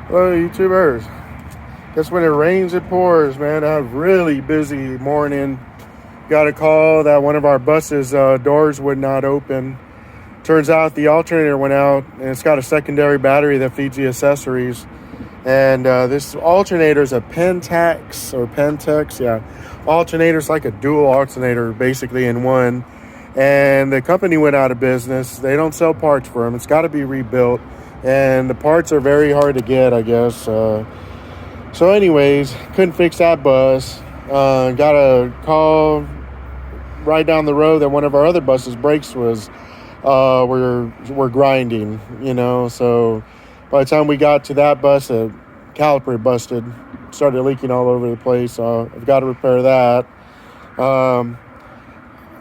Hello, YouTubers. Guess when it rains, it pours, man. I had a really busy morning. Got a call that one of our buses' doors would not open. Turns out the alternator went out, and it's got a secondary battery that feeds the accessories. And this alternator is a Pentex, yeah. Alternator's like a dual alternator, basically in one. And the company went out of business. They don't sell parts for them. It's got to be rebuilt. And the parts are very hard to get, I guess. So anyways, couldn't fix that bus. Got a call right down the road that one of our other buses' brakes were grinding, So by the time we got to that bus, a caliper busted, started leaking all over the place. So I've got to repair that.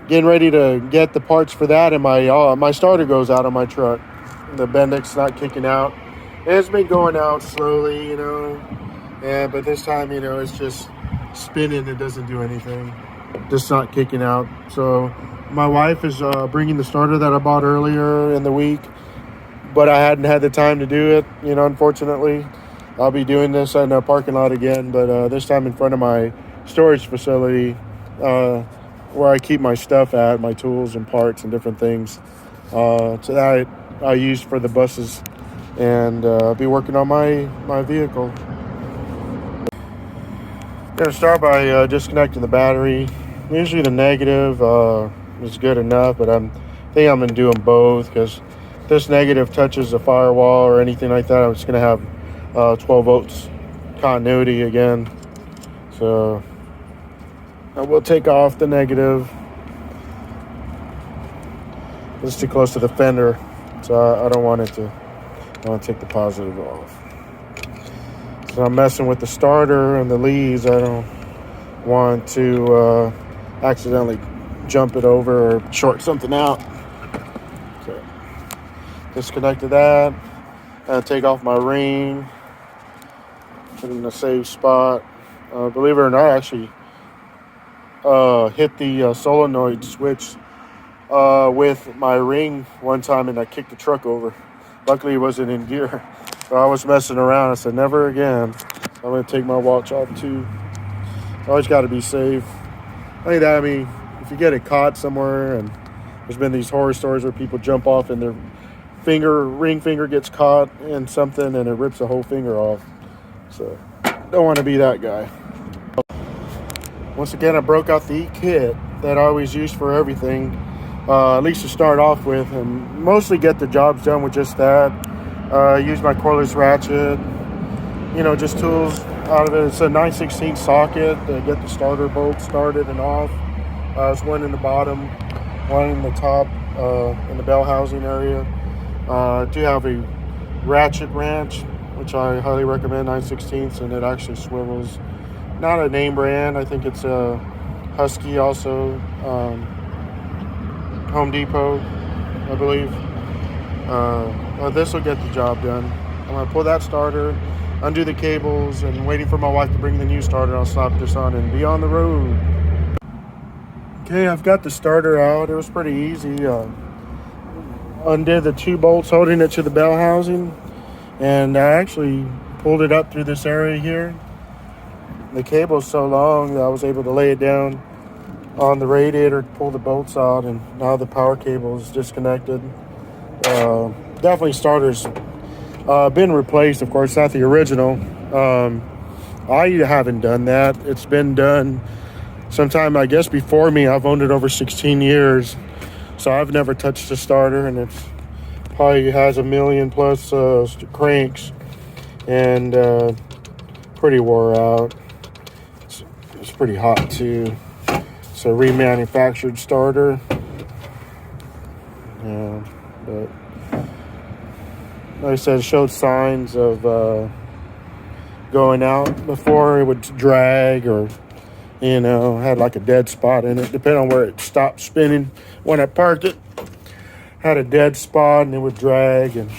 Getting ready to get the parts for that, and my starter goes out on my truck. The Bendix not kicking out. It's been going out slowly, but this time, it's just spinning. It doesn't do anything. Just not kicking out. So my wife is bringing the starter that I bought earlier in the week, but I hadn't had the time to do it, unfortunately. I'll be doing this in a parking lot again, but this time in front of my storage facility where I keep my stuff at, my tools and parts and different things. So that I use for the buses, and I'll be working on my vehicle. I'm going to start by disconnecting the battery. Usually the negative is good enough, but I think I'm going to do them both, because if this negative touches the firewall or anything like that, I'm just going to have 12 volts continuity again. So I will take off the negative. It's too close to the fender, so I don't want to take the positive off. So I'm messing with the starter and the leads. I don't want to accidentally jump it over or short something out. So disconnected that. Take off my ring. Put it in a safe spot. Believe it or not, I actually hit the solenoid switch with my ring one time, and I kicked the truck over. Luckily, it wasn't in gear. So I was messing around. I said, never again. I'm going to take my watch off, too. Always got to be safe. Like that, if you get it caught somewhere, and there's been these horror stories where people jump off and their ring finger gets caught in something and it rips the whole finger off. So, don't want to be that guy. Once again, I broke out the kit that I always use for everything, at least to start off with, and mostly get the jobs done with just that. Use my cordless ratchet, just tools out of it. It's a 9/16 socket to get the starter bolt started and off. There's one in the bottom, one in the top, in the bell housing area. I do have a ratchet wrench, which I highly recommend, 9/16, and it actually swivels. Not a name brand. I think it's a Husky also. Home Depot, I believe. This will get the job done. I'm going to pull that starter, undo the cables, and waiting for my wife to bring the new starter. I'll slap this on and be on the road. Okay, I've got the starter out. It was pretty easy. Undid the two bolts holding it to the bell housing, and I actually pulled it up through this area here. The cable's so long that I was able to lay it down on the radiator, pull the bolts out, and now the power cable is disconnected. Definitely starter's been replaced, of course, not the original. I haven't done that. It's been done sometime, I guess, before me. I've owned it over 16 years, so I've never touched the starter, and it's probably has 1 million plus cranks, and pretty wore out. It's pretty hot too. It's a remanufactured starter. Yeah, but like I said, it showed signs of going out. Before it would drag, or had like a dead spot in it, depending on where it stopped spinning. When I parked it, had a dead spot and it would drag. And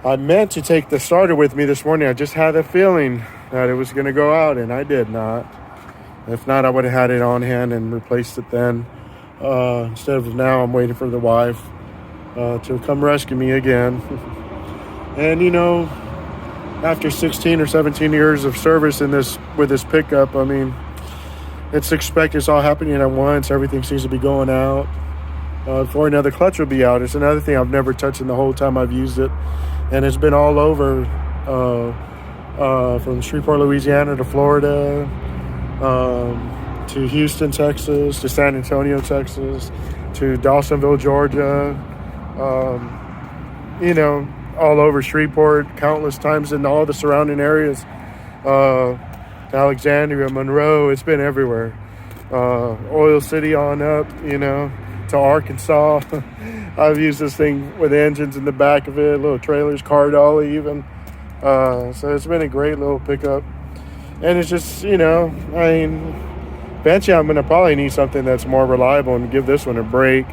I meant to take the starter with me this morning. I just had a feeling that it was going to go out, and I did not. If not, I would have had it on hand and replaced it then. Instead of now, I'm waiting for the wife to come rescue me again. And after 16 or 17 years of service in this with this pickup, I mean, it's expected. It's all happening at once. Everything seems to be going out. Before another clutch will be out. It's another thing I've never touched in the whole time I've used it, and it's been all over, from Shreveport, Louisiana to Florida, to Houston, Texas, to San Antonio, Texas, to Dawsonville, Georgia. You know, all over Shreveport, countless times in all the surrounding areas. To Alexandria, Monroe, it's been everywhere. Oil City on up, you know, to Arkansas. I've used this thing with engines in the back of it, little trailers, car dolly even. So it's been a great little pickup. And it's just, you know, I mean, eventually I'm going to probably need something that's more reliable and give this one a break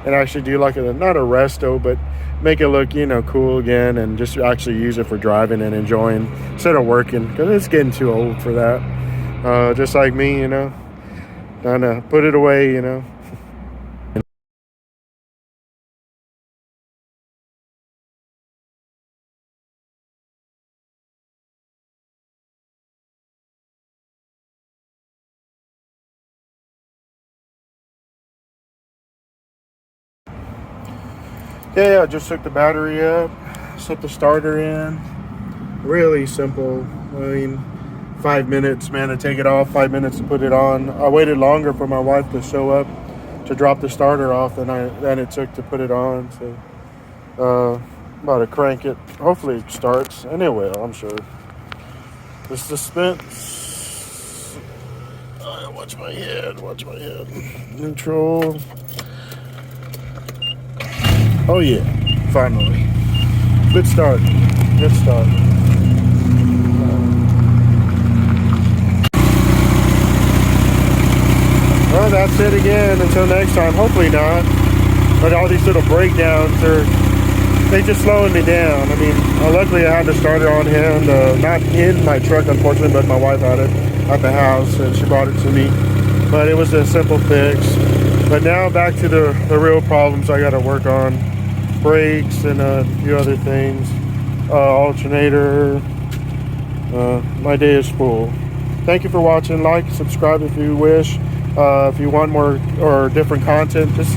and actually do like not a resto, but make it look, you know, cool again and just actually use it for driving and enjoying instead of working, because it's getting too old for that. Just like me, you know, trying to put it away, you know. Yeah, just took the battery up, set the starter in. Really simple. I mean, 5 minutes, man, to take it off, 5 minutes to put it on. I waited longer for my wife to show up to drop the starter off than it took to put it on. So, about to crank it. Hopefully it starts, and it will, I'm sure. The suspense. Watch my head. Neutral. Oh yeah, finally. Good start. Well, that's it again. Until next time. Hopefully not. But all these little breakdowns they just slowing me down. I mean, luckily I had the starter on hand, not in my truck, unfortunately, but my wife had it at the house and she brought it to me. But it was a simple fix. But now back to the real problems I got to work on. Brakes and a few other things. Alternator. My day is full. Thank you for watching. Like, subscribe if you wish. If you want more or different content, just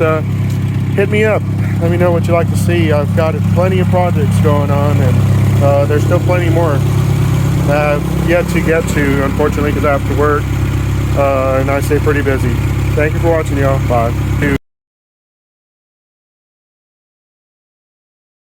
hit me up. Let me know what you'd like to see. I've got plenty of projects going on, and there's still plenty more I have yet to get to, unfortunately, because I have to work, and I stay pretty busy. Thank you for watching, y'all. Bye.